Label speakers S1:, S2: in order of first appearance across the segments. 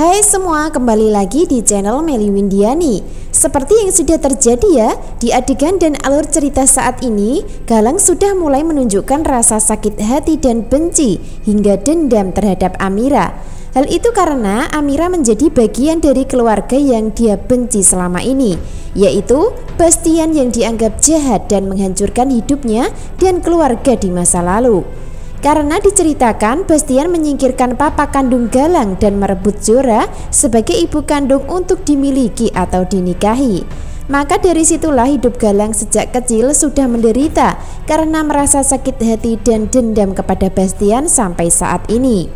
S1: Hai semua, kembali lagi di channel Meli Windiani. Seperti yang sudah terjadi ya, di adegan dan alur cerita saat ini, Galang sudah mulai menunjukkan rasa sakit hati dan benci hingga dendam terhadap Amira. Hal itu karena Amira menjadi bagian dari keluarga yang dia benci selama ini, yaitu Bastian yang dianggap jahat dan menghancurkan hidupnya dan keluarga di masa lalu. Karena diceritakan Bastian menyingkirkan papa kandung Galang dan merebut Zora sebagai ibu kandung untuk dimiliki atau dinikahi. Maka dari situlah hidup Galang sejak kecil sudah menderita karena merasa sakit hati dan dendam kepada Bastian sampai saat ini.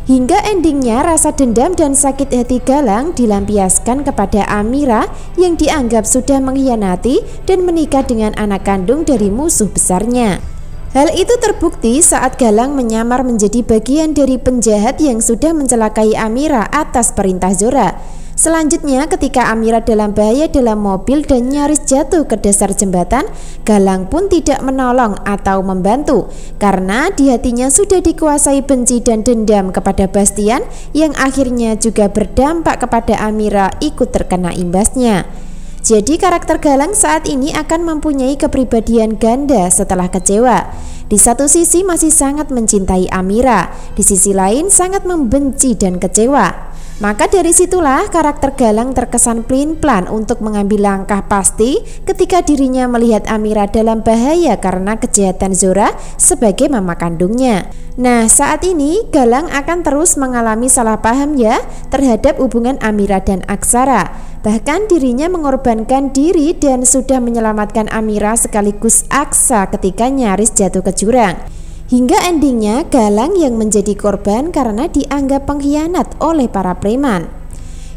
S1: Hingga endingnya rasa dendam dan sakit hati Galang dilampiaskan kepada Amira yang dianggap sudah mengkhianati dan menikah dengan anak kandung dari musuh besarnya. Hal itu terbukti saat Galang menyamar menjadi bagian dari penjahat yang sudah mencelakai Amira atas perintah Zora. Selanjutnya ketika Amira dalam bahaya dalam mobil dan nyaris jatuh ke dasar jembatan, Galang pun tidak menolong atau membantu karena di hatinya sudah dikuasai benci dan dendam kepada Bastian yang akhirnya juga berdampak kepada Amira ikut terkena imbasnya. Jadi karakter Galang saat ini akan mempunyai kepribadian ganda setelah kecewa. Di satu sisi masih sangat mencintai Amira, di sisi lain sangat membenci dan kecewa. Maka dari situlah karakter Galang terkesan pelin-pelan untuk mengambil langkah pasti ketika dirinya melihat Amira dalam bahaya karena kejahatan Zora sebagai mama kandungnya. Nah, saat ini Galang akan terus mengalami salah paham ya terhadap hubungan Amira dan Aksara. Bahkan dirinya mengorbankan diri dan sudah menyelamatkan Amira sekaligus Aksa ketika nyaris jatuh ke jurang. Hingga endingnya Galang yang menjadi korban karena dianggap pengkhianat oleh para preman.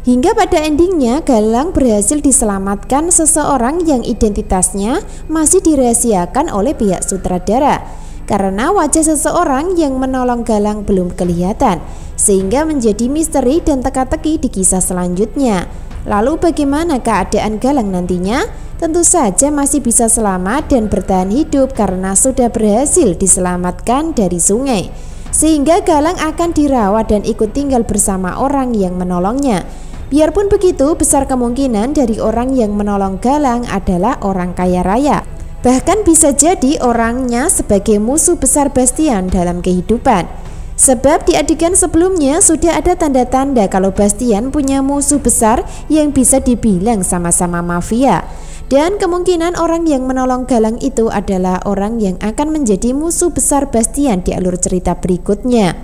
S1: Hingga pada endingnya Galang berhasil diselamatkan seseorang yang identitasnya masih dirahasiakan oleh pihak sutradara. Karena wajah seseorang yang menolong Galang belum kelihatan, sehingga menjadi misteri dan teka-teki di kisah selanjutnya. Lalu bagaimana keadaan Galang nantinya? Tentu saja masih bisa selamat dan bertahan hidup karena sudah berhasil diselamatkan dari sungai. Sehingga Galang akan dirawat dan ikut tinggal bersama orang yang menolongnya. Biarpun begitu, besar kemungkinan dari orang yang menolong Galang adalah orang kaya raya. Bahkan bisa jadi orangnya sebagai musuh besar Bastian dalam kehidupan. Sebab di adegan sebelumnya sudah ada tanda-tanda kalau Bastian punya musuh besar yang bisa dibilang sama-sama mafia. Dan kemungkinan orang yang menolong Galang itu adalah orang yang akan menjadi musuh besar Bastian di alur cerita berikutnya.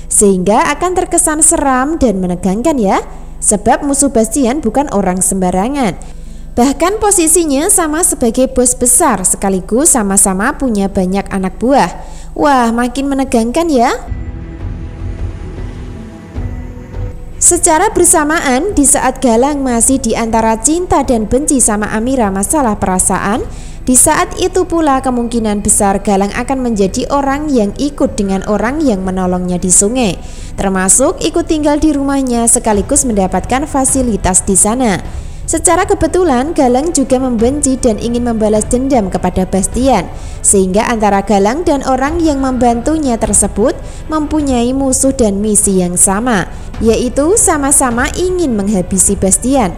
S1: Sehingga akan terkesan seram dan menegangkan ya. Sebab musuh Bastian bukan orang sembarangan. Bahkan posisinya sama sebagai bos besar sekaligus sama-sama punya banyak anak buah. Wah, makin menegangkan ya. Secara bersamaan, di saat Galang masih di antara cinta dan benci sama Amira masalah perasaan, di saat itu pula kemungkinan besar Galang akan menjadi orang yang ikut dengan orang yang menolongnya di sungai, termasuk ikut tinggal di rumahnya sekaligus mendapatkan fasilitas di sana. Secara kebetulan Galang juga membenci dan ingin membalas dendam kepada Bastian, sehingga antara Galang dan orang yang membantunya tersebut mempunyai musuh dan misi yang sama, yaitu sama-sama ingin menghabisi Bastian.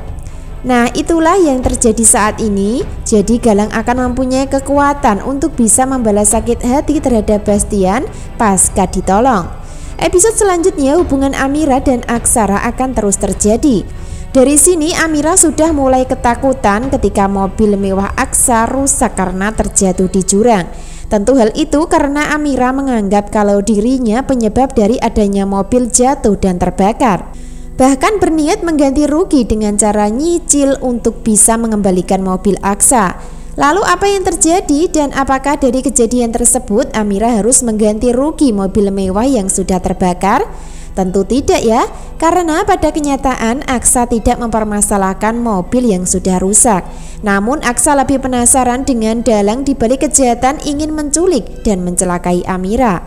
S1: Nah, itulah yang terjadi saat ini. Jadi Galang akan mempunyai kekuatan untuk bisa membalas sakit hati terhadap Bastian pasca ditolong. Episode selanjutnya hubungan Amira dan Aksara akan terus terjadi. Dari sini Amira sudah mulai ketakutan ketika mobil mewah Aksa rusak karena terjatuh di jurang. Tentu hal itu karena Amira menganggap kalau dirinya penyebab dari adanya mobil jatuh dan terbakar. Bahkan berniat mengganti rugi dengan cara nyicil untuk bisa mengembalikan mobil Aksa. Lalu apa yang terjadi dan apakah dari kejadian tersebut Amira harus mengganti rugi mobil mewah yang sudah terbakar? Tentu tidak ya, karena pada kenyataan Aksa tidak mempermasalahkan mobil yang sudah rusak. Namun Aksa lebih penasaran dengan dalang di balik kejahatan ingin menculik dan mencelakai Amira.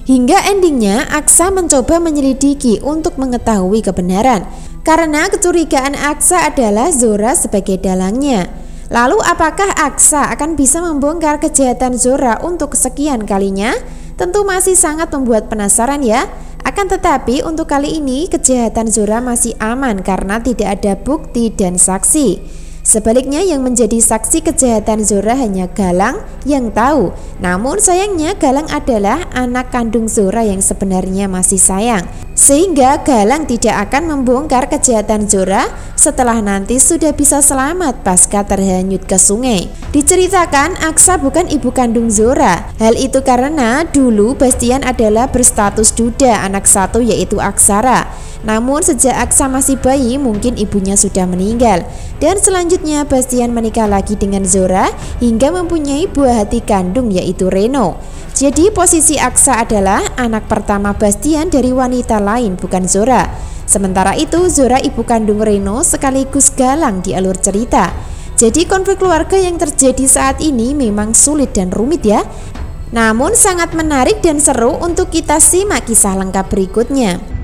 S1: Hingga endingnya Aksa mencoba menyelidiki untuk mengetahui kebenaran, karena kecurigaan Aksa adalah Zora sebagai dalangnya. Lalu apakah Aksa akan bisa membongkar kejahatan Zora untuk kesekian kalinya? Tentu masih sangat membuat penasaran ya. Akan tetapi untuk kali ini kejahatan Zora masih aman karena tidak ada bukti dan saksi. Sebaliknya yang menjadi saksi kejahatan Zora hanya Galang yang tahu. Namun sayangnya Galang adalah anak kandung Zora yang sebenarnya masih sayang. Sehingga Galang tidak akan membongkar kejahatan Zora setelah nanti sudah bisa selamat pasca terhanyut ke sungai. Diceritakan Aksa bukan ibu kandung Zora. Hal itu karena dulu Bastian adalah berstatus duda anak satu yaitu Aksara. Namun sejak Aksa masih bayi mungkin ibunya sudah meninggal. Dan selanjutnya Bastian menikah lagi dengan Zora hingga mempunyai buah hati kandung yaitu Reno. Jadi posisi Aksa adalah anak pertama Bastian dari wanita lain bukan Zora. Sementara itu Zora ibu kandung Reno sekaligus Galang di alur cerita. Jadi konflik keluarga yang terjadi saat ini memang sulit dan rumit ya. Namun sangat menarik dan seru untuk kita simak kisah lengkap berikutnya.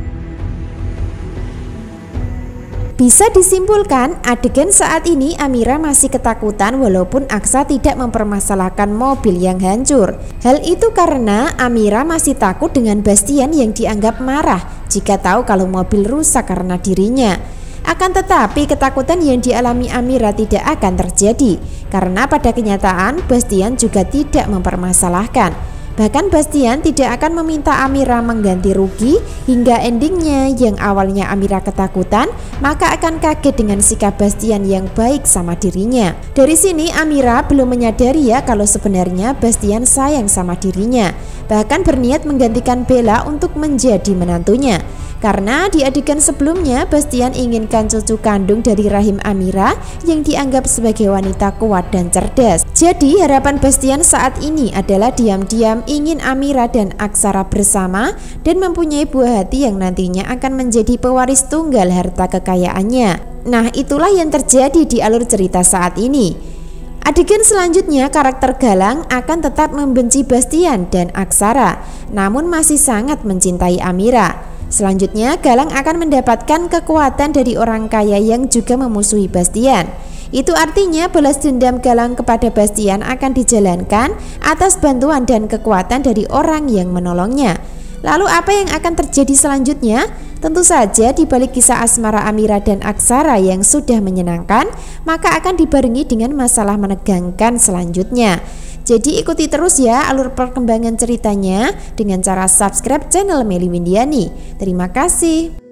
S1: Bisa disimpulkan, adegan saat ini Amira masih ketakutan walaupun Aksa tidak mempermasalahkan mobil yang hancur. Hal itu karena Amira masih takut dengan Bastian yang dianggap marah jika tahu kalau mobil rusak karena dirinya. Akan tetapi ketakutan yang dialami Amira tidak akan terjadi karena pada kenyataan Bastian juga tidak mempermasalahkan. Bahkan Bastian tidak akan meminta Amira mengganti rugi hingga endingnya yang awalnya Amira ketakutan maka akan kaget dengan sikap Bastian yang baik sama dirinya. Dari sini Amira belum menyadari ya kalau sebenarnya Bastian sayang sama dirinya. Bahkan berniat menggantikan Bella untuk menjadi menantunya. Karena di adegan sebelumnya Bastian inginkan cucu kandung dari rahim Amira yang dianggap sebagai wanita kuat dan cerdas. Jadi harapan Bastian saat ini adalah diam-diam ingin Amira dan Aksara bersama dan mempunyai buah hati yang nantinya akan menjadi pewaris tunggal harta kekayaannya. Nah itulah yang terjadi di alur cerita saat ini. Adegan selanjutnya karakter Galang akan tetap membenci Bastian dan Aksara, namun masih sangat mencintai Amira. Selanjutnya Galang akan mendapatkan kekuatan dari orang kaya yang juga memusuhi Bastian. Itu artinya balas dendam Galang kepada Bastian akan dijalankan atas bantuan dan kekuatan dari orang yang menolongnya. Lalu apa yang akan terjadi selanjutnya? Tentu saja di balik kisah asmara Amira dan Aksara yang sudah menyenangkan, maka akan dibarengi dengan masalah menegangkan selanjutnya. Jadi ikuti terus ya alur perkembangan ceritanya dengan cara subscribe channel Melly Windiani. Terima kasih.